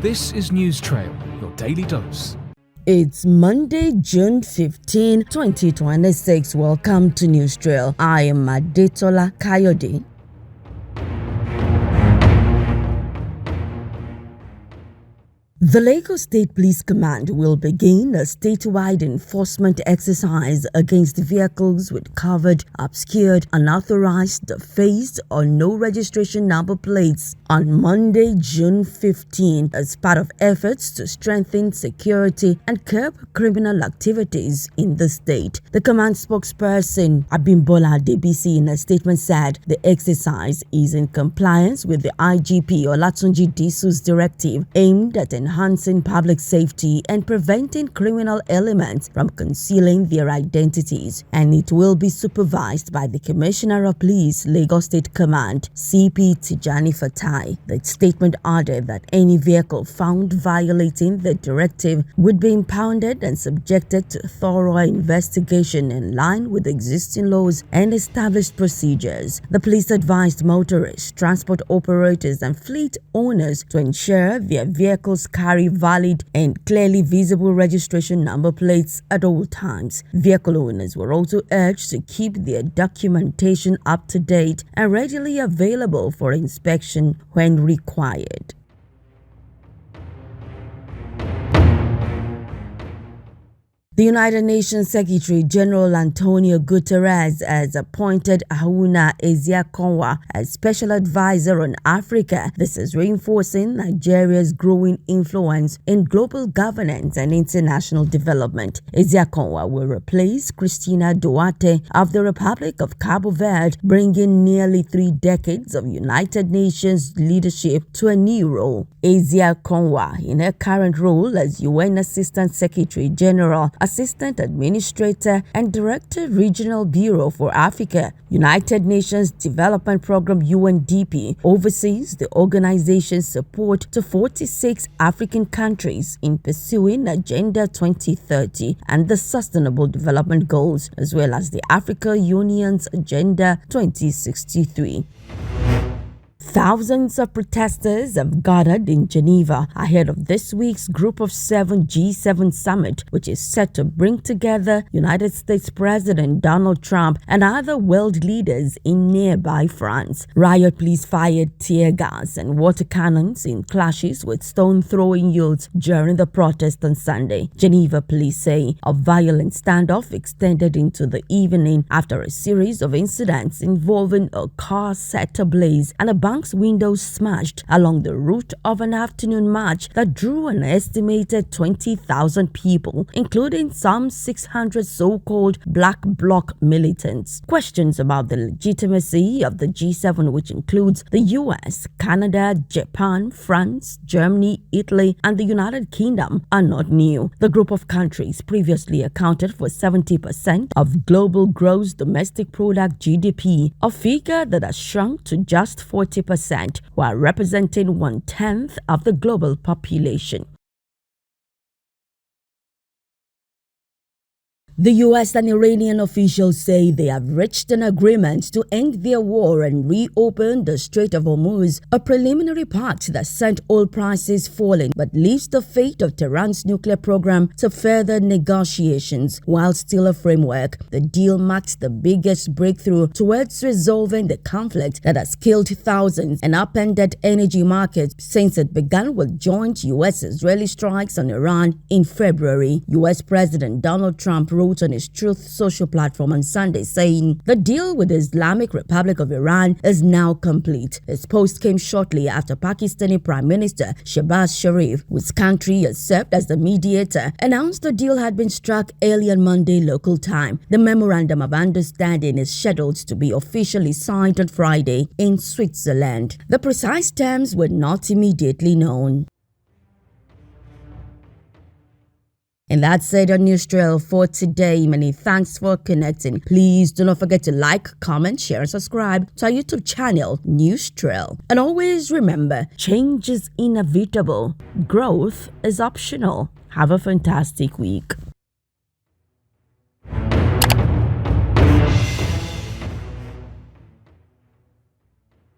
This is News Trail, your daily dose. It's Monday, June 15, 2026. Welcome to News Trail. I am Adetola Kayode. The Lagos State Police Command will begin a statewide enforcement exercise against vehicles with covered, obscured, unauthorized, defaced, or no registration number plates on Monday, June 15, as part of efforts to strengthen security and curb criminal activities in the state. The command spokesperson, Abimbola Debisi, in a statement said the exercise is in compliance with the IGP Olatunji Disu's directive aimed at enhancing public safety and preventing criminal elements from concealing their identities, and it will be supervised by the Commissioner of Police, Lagos State Command, CP Tijani Fatai. The statement added that any vehicle found violating the directive would be impounded and subjected to thorough investigation in line with existing laws and established procedures. The police advised motorists, transport operators, and fleet owners to ensure their vehicles carry valid and clearly visible registration number plates at all times. Vehicle owners were also urged to keep their documentation up to date and readily available for inspection when required. The United Nations Secretary General Antonio Guterres has appointed Haruna Ezeakonwa as Special Advisor on Africa. This is reinforcing Nigeria's growing influence in global governance and international development. Ezeakonwa will replace Christina Duarte of the Republic of Cabo Verde, bringing nearly 3 decades of United Nations leadership to a new role. Ezeakonwa, in her current role as UN Assistant Secretary General, Assistant Administrator and Director Regional Bureau for Africa, United Nations Development Program UNDP, oversees the organization's support to 46 African countries in pursuing Agenda 2030 and the Sustainable Development Goals, as well as the African Union's Agenda 2063. Thousands of protesters have gathered in Geneva ahead of this week's Group of 7 G7 summit, which is set to bring together United States President Donald Trump and other world leaders in nearby France. Riot police fired tear gas and water cannons in clashes with stone-throwing youths during the protest on Sunday. Geneva police say a violent standoff extended into the evening after a series of incidents involving a car set ablaze and a bank's windows smashed along the route of an afternoon march that drew an estimated 20,000 people, including some 600 so-called Black Bloc militants. Questions about the legitimacy of the G7, which includes the US, Canada, Japan, France, Germany, Italy, and the United Kingdom, are not new. The group of countries previously accounted for 70% of global gross domestic product GDP, a figure that has shrunk to just 40%, while representing 1/10 of the global population. The US and Iranian officials say they have reached an agreement to end their war and reopen the Strait of Hormuz, a preliminary pact that sent oil prices falling but leaves the fate of Tehran's nuclear program to further negotiations. While still a framework, the deal marks the biggest breakthrough towards resolving the conflict that has killed thousands and upended energy markets since it began with joint US-Israeli strikes on Iran in February. US President Donald Trump wrote on his Truth Social platform on Sunday, saying the deal with the Islamic Republic of Iran is now complete. His post came shortly after Pakistani Prime Minister Shehbaz Sharif, whose country has served as the mediator, announced the deal had been struck early on Monday local time. The Memorandum of Understanding is scheduled to be officially signed on Friday in Switzerland. The precise terms were not immediately known. And that's it on News Trail for today. Many thanks for connecting. Please do not forget to like, comment, share, and subscribe to our YouTube channel, News Trail. And always remember, change is inevitable. Growth is optional. Have a fantastic week.